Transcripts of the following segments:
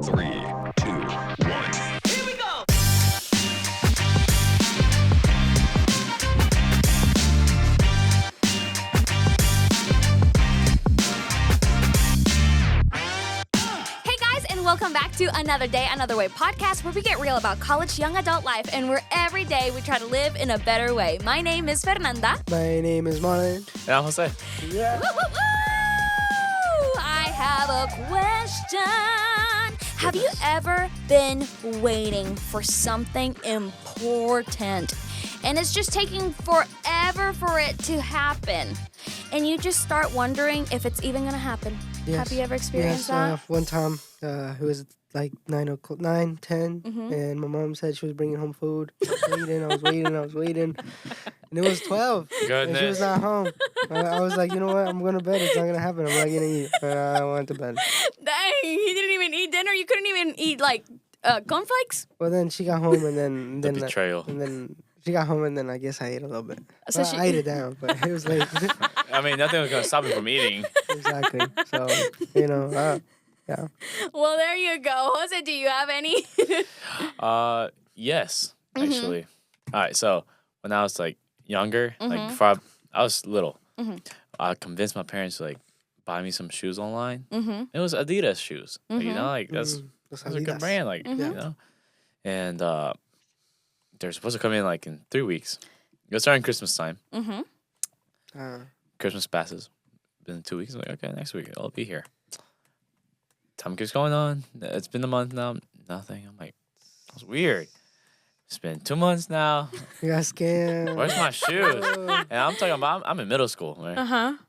3, 2, 1. Here we go! Hey guys, and welcome back to Another Day, Another Way podcast, where we get real about college, young adult life, and where every day we try to live in a better way. My name is Fernanda. My name is Marlon. And I'm Jose. Yeah. Woo, woo, woo! I have a question. Have you ever been waiting for something important, and it's just taking forever for it to happen, and you just start wondering if it's even going to happen? Yes. Have you ever experienced that? One time, it was like 9, 10, and my mom said she was bringing home food. I was waiting, and it was 12. Goodness. And she was not home. I was like, you know what? I'm going to bed. It's not going to happen. I'm not going to eat. I went to bed. Dang, he didn't even eat dinner. You couldn't even eat, like, cornflakes? Well, then she got home, and then... The betrayal. And then she got home, and then I guess I ate a little bit. So Well, I ate it down, but it was late. I mean, nothing was going to stop me from eating. Exactly. So, yeah. Well, there you go. Jose, do you have any? Yes, actually. All right, so when I was, like, younger, like, before I was little, I convinced my parents to, like, buy me some shoes online. It was Adidas shoes. Like, you know, like, that's a good Adidas. brand, like, you know. And they're supposed to come in, like, in 3 weeks. It was starting Christmas time. Christmas passes. Been 2 weeks. I'm like, okay, next week I'll be here. Time keeps going on. It's been a month now. Nothing. I'm like, that's weird. It's been 2 months now. You got scammed. Where's my shoes? And I'm talking about, I'm in middle school, right? And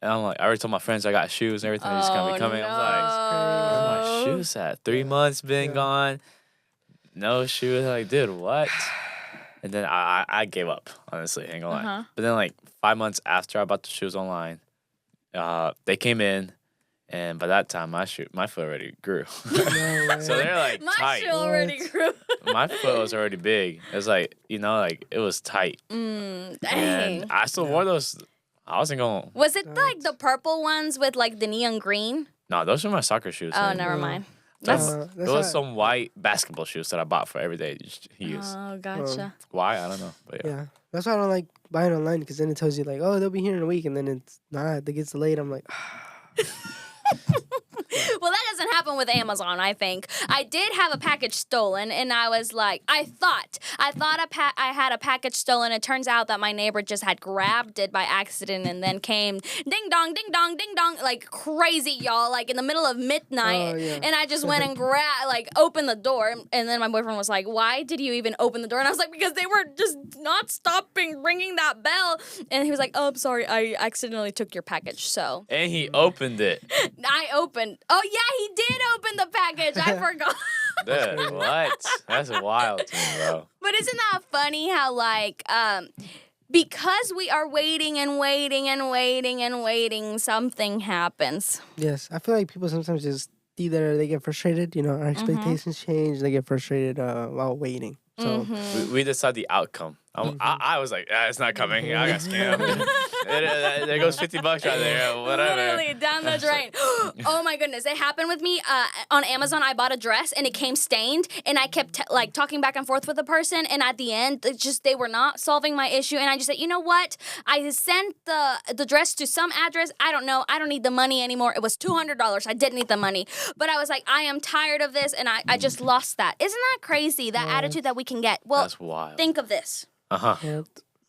I'm like, I already told my friends I got shoes and everything. They're just gonna be coming. No. I was like, where's my shoes at? 3 months been gone. No shoes. Like, dude, what? And then I gave up, honestly. Ain't gonna lie. But then, like, 5 months after I bought the shoes online, they came in, and by that time, my foot already grew. So they're, like, My tight. shoe already grew. My foot was already big. It was, like, you know, like, it was tight. Dang. And I still wore those. I wasn't going. Was it like the purple ones with like the neon green? No, those were my soccer shoes. Oh, man. never mind. Those was some white basketball shoes that I bought for everyday use. Oh, gotcha. Why? I don't know. But Yeah. That's why I don't like buying online, because then it tells you, like, oh, they'll be here in a week, and then it's not. It gets delayed. I'm like, Well, that doesn't happen with Amazon, I think. I did have a package stolen, and I was like, I thought I had a package stolen. It turns out that my neighbor just had grabbed it by accident and then came ding dong, like crazy, y'all, like in the middle of midnight. Oh, yeah. And I just went and opened the door, and then my boyfriend was like, why did you even open the door? And I was like, because they were just not stopping ringing that bell. And he was like, oh, I'm sorry, I accidentally took your package, so. and he opened it. Oh, yeah, he did open the package. I forgot. Dude, what? That's wild to me, bro. But isn't that funny how, like, because we are waiting and waiting and waiting and waiting, something happens. yes. I feel like people sometimes just either they get frustrated, our expectations change, they get frustrated while waiting. So, We decide the outcome. I was like, it's not coming. I got scammed. There goes $50 right there. Whatever. Literally down the drain. Oh my goodness, it happened with me on Amazon. I bought a dress and it came stained, and I kept talking back and forth with the person, and at the end, they were not solving my issue, and I just said, you know what? I sent the dress to some address. I don't know. I don't need the money anymore. It was $200. I didn't need the money, but I was like, I am tired of this, and I just lost that. Isn't that crazy? That attitude that we can get. Well, That's wild. think of this. yeah.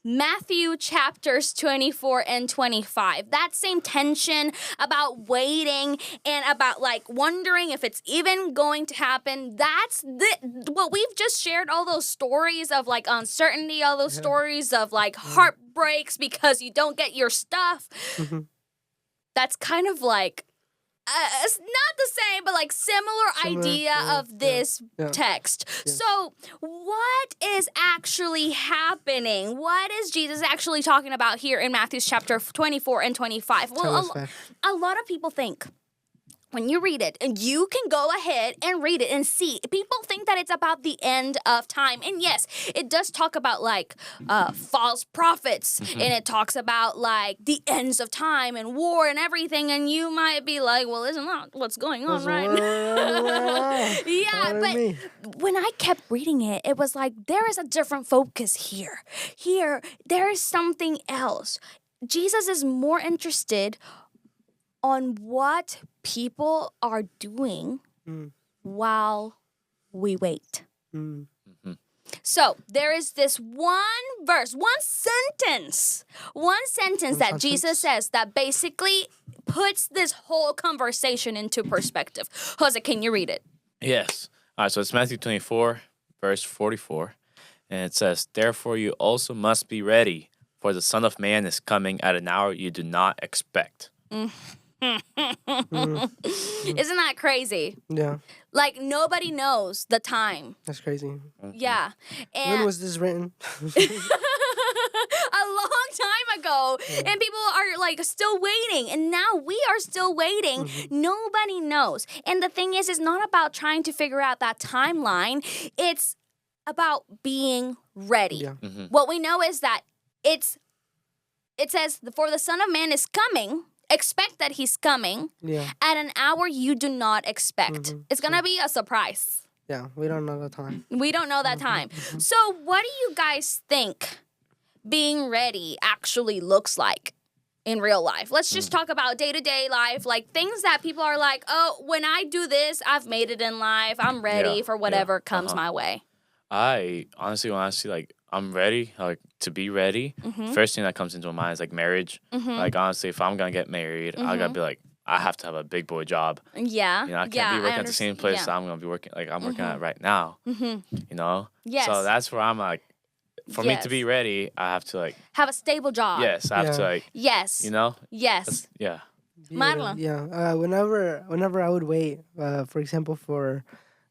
Matthew chapters 24 and 25. That same tension about waiting and about like wondering if it's even going to happen. That's what we've just shared, all those stories of like uncertainty, all those stories of like heartbreaks because you don't get your stuff. That's kind of like it's not the same, but like similar idea of this text. So what is actually happening? What is Jesus actually talking about here in Matthew's chapter 24 and 25? Well, a lot of people think, when you read it, and you can go ahead and read it and see. People think that it's about the end of time. And yes, it does talk about like false prophets, and it talks about like the ends of time and war and everything. And you might be like, well, isn't that what's going on right now? Yeah, but when I kept reading it, it was like there is a different focus here. Here, there is something else. Jesus is more interested on what people are doing while we wait. So there is this one verse, one sentence that Jesus says that basically puts this whole conversation into perspective. Jose, can you read it? Yes. All right, so it's Matthew 24, verse 44. And it says, "Therefore you also must be ready, for the Son of Man is coming at an hour you do not expect." Isn't that crazy? Yeah. Like, nobody knows the time. That's crazy. Yeah. And When was this written? a long time ago. Yeah. And people are like still waiting. And now we are still waiting. Nobody knows. And the thing is, it's not about trying to figure out that timeline. It's about being ready. Yeah. What we know is that it says, for the Son of Man is coming. Expect that he's coming at an hour you do not expect. It's going to be a surprise. Yeah, we don't know the time. We don't know that time. So what do you guys think being ready actually looks like in real life? Let's just talk about day-to-day life, like things that people are like, oh, when I do this, I've made it in life. I'm ready for whatever comes my way. I honestly, when I see like I'm ready, like to be ready, first thing that comes into my mind is like marriage. Like honestly, if I'm gonna get married, I gotta be like, I have to have a big boy job. Yeah. You know, I can't be working at the same place that I'm gonna be working, like I'm working at right now. You know? Yes. So that's where I'm like, for me to be ready, I have to like have a stable job. Yes, I have to like you know? Yes. Yeah. Marlon. Yeah. Whenever I would wait, for example,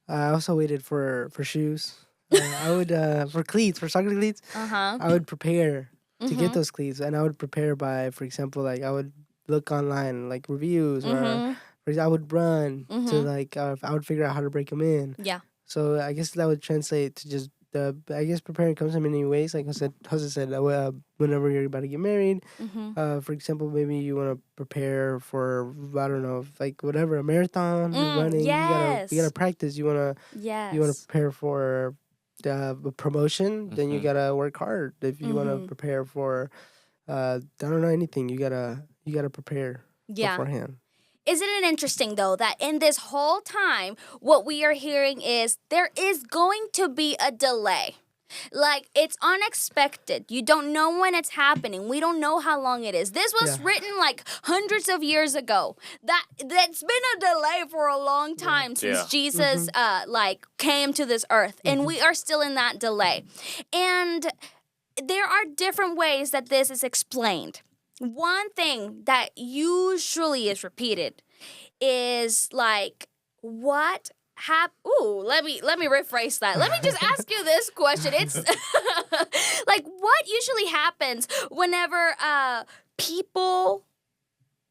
I also waited for shoes. I would for cleats, for soccer cleats. I would prepare to get those cleats, and I would prepare by, for example, like I would look online like reviews, or I would run to like I would figure out how to break them in. Yeah. So I guess that would translate to just I guess preparing comes in many ways. Like Jose said, whenever you're about to get married, for example, maybe you want to prepare for, I don't know, like whatever, a marathon, running. Yes. You gotta practice. You wanna prepare for a promotion. Then you gotta work hard. If you wanna prepare for, I don't know, anything, you gotta prepare beforehand. Isn't it interesting, though, that in this whole time, what we are hearing is there is going to be a delay. Like, it's unexpected. You don't know when it's happening. We don't know how long it is. This was written, like, hundreds of years ago. That's been a delay for a long time since Jesus, came to this earth. And we are still in that delay. And there are different ways that this is explained. One thing that usually is repeated is like, what happened? Ooh, let me rephrase that. Let me just ask you this question. It's like, what usually happens whenever people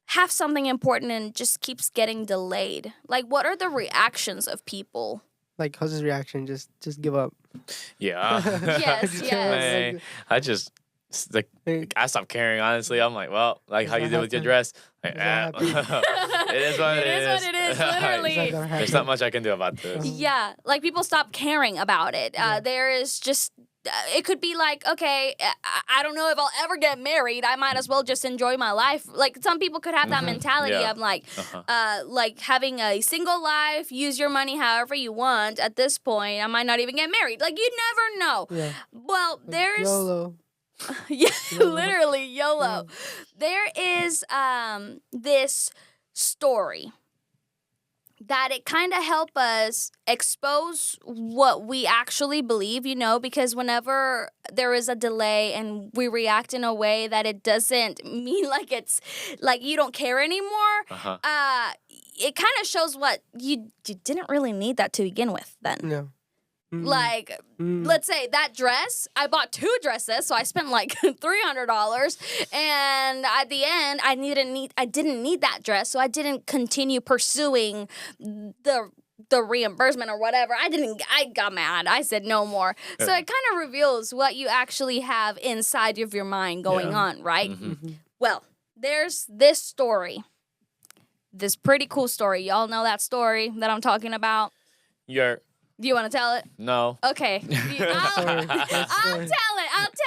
have something important and just keeps getting delayed? Like, what are the reactions of people? Like, Jose's reaction, just give up. Yeah. Yes. Man, I stopped caring, honestly. I'm like, well, like how you did with your dress. Like, it is what it is. It is, literally. There's not much I can do about this. Yeah, like people stop caring about it. There is just, it could be like, okay, I don't know if I'll ever get married. I might as well just enjoy my life. Like some people could have that mentality of like having a single life, use your money however you want. At this point, I might not even get married. Like you never know. Yeah. Well, there's... YOLO. Yeah, literally YOLO. There is this story that it kind of help us expose what we actually believe, you know, because whenever there is a delay and we react in a way that it doesn't mean like it's like you don't care anymore, it kind of shows what you didn't really need that to begin with then. No. Like, let's say that dress, I bought 2 dresses, so I spent like $300, and at the end, I didn't need that dress, so I didn't continue pursuing the reimbursement or whatever. I got mad. I said no more. So it kind of reveals what you actually have inside of your mind going on, right? Well, there's this story. This pretty cool story. Y'all know that story that I'm talking about? Do you want to tell it? No. Okay. I'll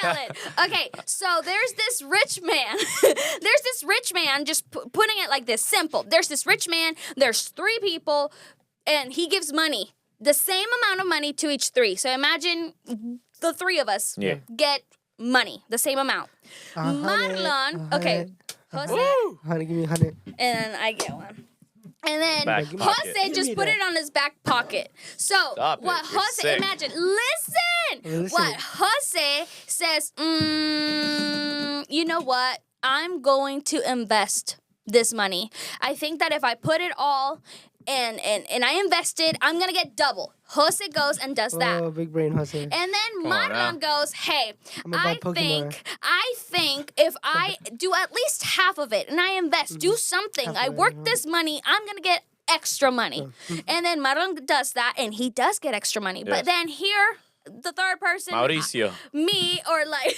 tell it. Okay, so there's this rich man, just putting it like this, simple. There's this rich man, there's 3 people, and he gives money, the same amount of money to each 3. So imagine the 3 of us get money, the same amount. Marlon, okay, Jose. 100, give me 100. And then I get one. And then Back pocket. Jose just put it on his back pocket. So Stop what it. You're Jose, sick. imagine, listen. What Jose says, you know what? I'm going to invest this money. I think that if I put it all and I invest it, I'm going to get double. Jose goes and does that. Oh, big brain Jose. And then Come on Marlon goes, hey, I'm about I think if I do at least half of it and I invest, do something, I work this money, I'm going to get extra money. And then Marlon does that, and he does get extra money. Yes. But then here, the third person, Mauricio. me, or like,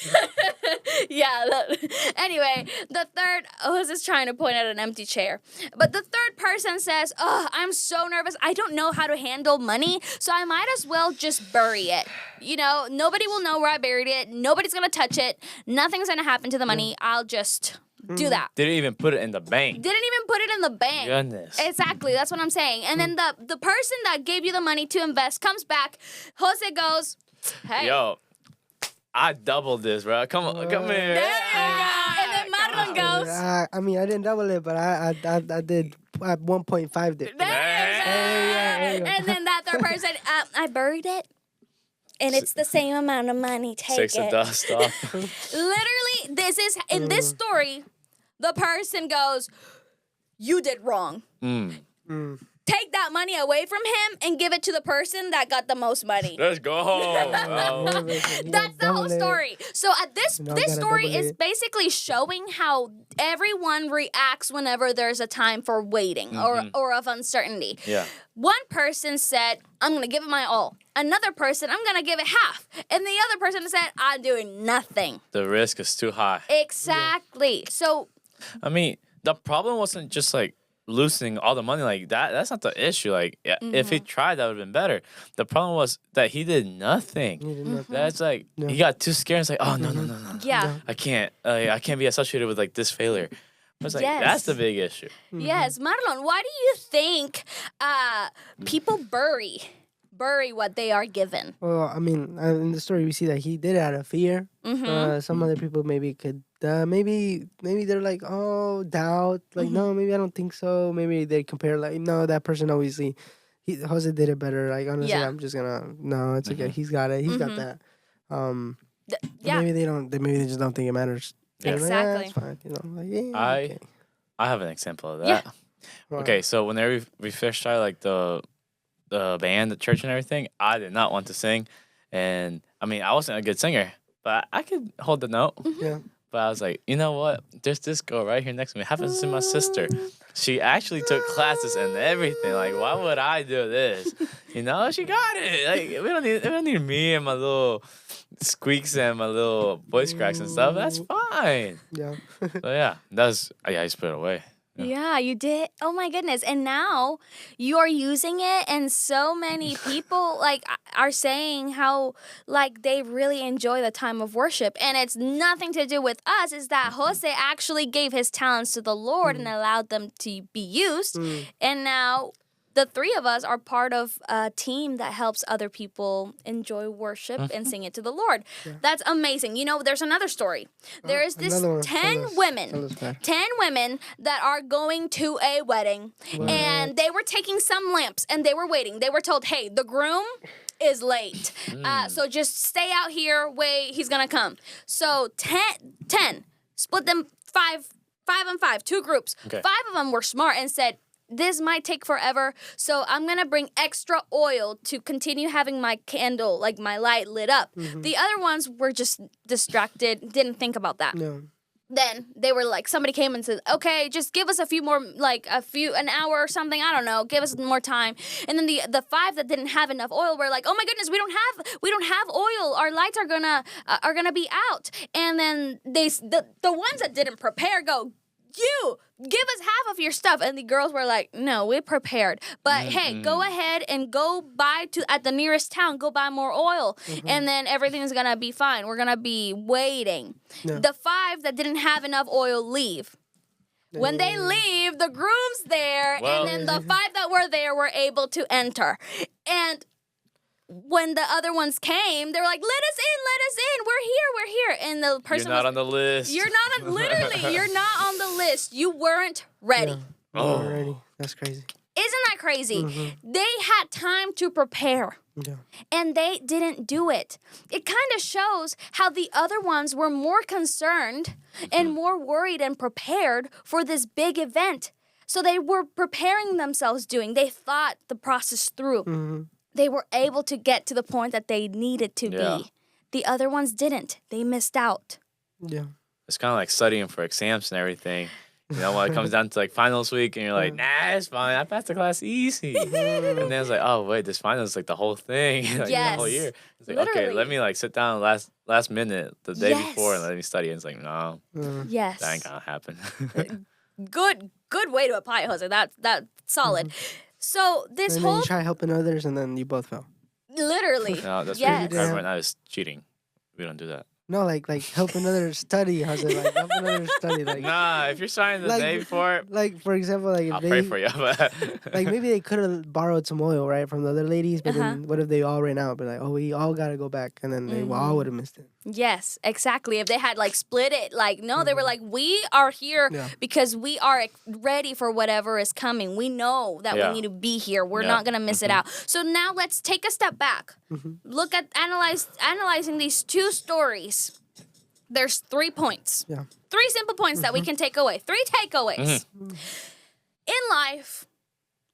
anyway, the third, was just trying to point at an empty chair. But the third person says, oh, I'm so nervous. I don't know how to handle money, so I might as well just bury it. You know, nobody will know where I buried it. Nobody's going to touch it. Nothing's going to happen to the money. I'll just do that. Didn't even put it in the bank. Didn't even put it in the bank. Goodness. Exactly, that's what I'm saying. And then the person that gave you the money to invest comes back. Jose goes, hey. Yo, I doubled this, bro. Come on, come here. There you go. And then Marlon goes, I mean, I didn't double it, but I did 1.5 did. there you go. And then that third person, I buried it. And it's the same amount of money. Take 6 it. of dust off. Literally, this is in this story. The person goes, "You did wrong. Take that money away from him and give it to the person that got the most money." Let's go. That's the whole story. So this story is basically showing how everyone reacts whenever there's a time for waiting or of uncertainty. Yeah. One person said, I'm going to give it my all. Another person, I'm going to give it half. And the other person said, I'm doing nothing. The risk is too high. Exactly. So, I mean, the problem wasn't just like losing all the money like that. That's not the issue. Like, if he tried, that would have been better. The problem was that he did nothing. That's like he got too scared. It's like, oh no. yeah. I can't be associated with like this failure. It's like that's the big issue. Yes. Marlon, why do you think people bury what they are given? Well, I mean, in the story we see that he did it out of fear. Some other people maybe could, maybe they're like, oh, doubt. Like, no, maybe I don't think so. Maybe they compare like, no, that person obviously, Jose did it better. Like, honestly, I'm just gonna, no, it's okay. He's got it. He's got that. Maybe they don't. Maybe they just don't think it matters. They're Exactly. like, it's fine. You know, like, okay. I have an example of that. Wow. Okay, so whenever we first started like the band, the church and everything, I did not want to sing. And I mean, I wasn't a good singer, but I could hold the note. Yeah. But I was like, you know what? There's this girl right here next to me. It happens to be my sister. She actually took classes and everything. Like, why would I do this? You know, she got it. Like, we don't need me and my little squeaks and my little voice cracks and stuff. That's fine. Yeah. So yeah, I just put it away. Yeah, you did. Oh my goodness. And now you're using it, and so many people like are saying how like they really enjoy the time of worship. And it's nothing to do with us. Is that Jose actually gave his talents to the Lord and allowed them to be used. And now the 3 of us are part of a team that helps other people enjoy worship and sing it to the Lord. Yeah. That's amazing. You know, there's another story. There is this 10 women that are going to a wedding. What? And they were taking some lamps and they were waiting. They were told, hey, the groom is late. So just stay out here, wait, he's going to come. So 10, split them 5 and 5, 2 groups. Okay. 5 of them were smart and said, this might take forever, so I'm gonna bring extra oil to continue having my candle, like my light lit up. The other ones were just distracted, didn't think about that. No. Then they were like, somebody came and said, okay, just give us a few more, like an hour or something. I don't know. Give us more time. And then the 5 that didn't have enough oil were like, oh my goodness, we don't have oil. Our lights are gonna be out. And then the ones that didn't prepare go, you give us half of your stuff. And the girls were like, no, we're prepared, but hey, go ahead and go buy at the nearest town, go buy more oil, and then everything's gonna be fine. We're gonna be waiting. The 5 that didn't have enough oil leave. When they leave, the groom's there, and then the 5 that were there were able to enter. And when the other ones came, they were like, let us in, we're here. And the person You're not on the list. You're not literally, you're not on the list. You weren't ready. Yeah. Oh, ready. That's crazy. Isn't that crazy? They had time to prepare. Yeah. And they didn't do it. It kind of shows how the other ones were more concerned and more worried and prepared for this big event. So they were preparing themselves they thought the process through. They were able to get to the point that they needed to be. The other ones didn't. They missed out. Yeah. It's kind of like studying for exams and everything. You know, when it comes down to like finals week and you're like, nah, it's fine. I passed the class easy. And then it's like, oh, wait, this final is like the whole thing. Like the whole year. It's like, okay, let me like sit down last minute the day before and let me study. And it's like, no. Yes. That ain't gonna happen. Good way to apply it, Jose. That's solid. So this and whole... then you try helping others and then you both fail. Literally. No, that's yes. right now is cheating. We don't do that. No, like helping others study. How's it like helping others study? Like nah, if you're starting the day before, like for example, like if I'll pray for you. like maybe they could have borrowed some oil, right, from the other ladies, but then what if they all ran out? But like, oh, we all gotta go back, and then they all would have missed it. Yes, exactly. If they had like split it, like no, they were like, we are here because we are ready for whatever is coming. We know that we need to be here. We're not gonna miss it out. So now let's take a step back. Look at analyzing these 2 stories. There's 3 points. Yeah. 3 simple points that we can take away. 3 takeaways. In life,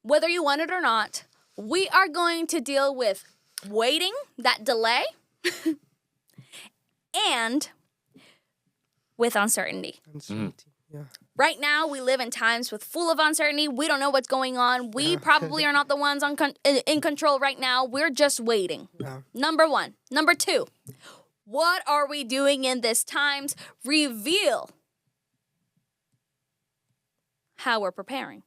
whether you want it or not, we are going to deal with waiting, that delay, and with uncertainty. Yeah. Right now, we live in times full of uncertainty. We don't know what's going on. We probably are not the ones in control right now. We're just waiting. Yeah. Number 1. Number 2, what are we doing in this times? Reveal how we're preparing.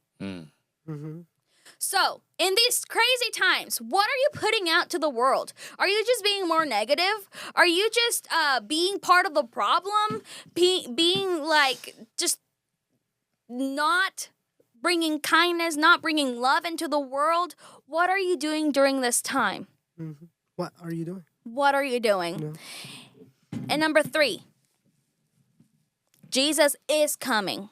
So, in these crazy times, what are you putting out to the world? Are you just being more negative? Are you just being part of the problem? Being like just not bringing kindness, not bringing love into the world? What are you doing during this time? What are you doing? What are you doing? Yeah. And number 3, Jesus is coming.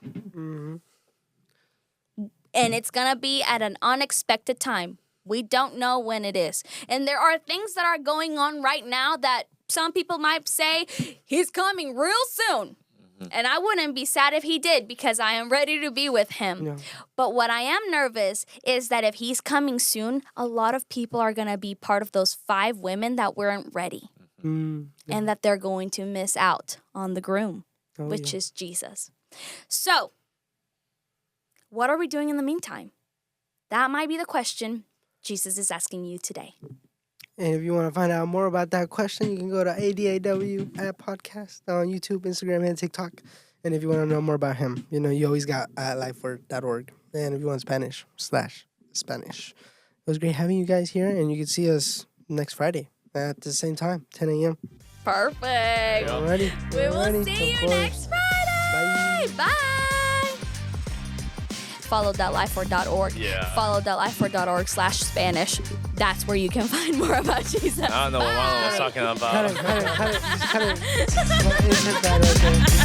And it's going to be at an unexpected time. We don't know when it is. And there are things that are going on right now that some people might say, he's coming real soon. And I wouldn't be sad if he did because I am ready to be with him. Yeah. But what I am nervous is that if he's coming soon, a lot of people are going to be part of those 5 women that weren't ready. And that they're going to miss out on the groom, which is Jesus. So, what are we doing in the meantime? That might be the question Jesus is asking you today. And if you want to find out more about that question, you can go to ADAW podcast on YouTube, Instagram, and TikTok. And if you want to know more about him, you always got lifeword.org. And if you want Spanish, /Spanish. It was great having you guys here, and you can see us next Friday at the same time, 10 a.m. Perfect. Alrighty. We will see you next Friday. Bye. Follow .lifeword.org. Yeah. Follow .lifeword.org/Spanish. That's where you can find more about Jesus. I don't know what Marlon was talking about. Cut it. Insert that right there.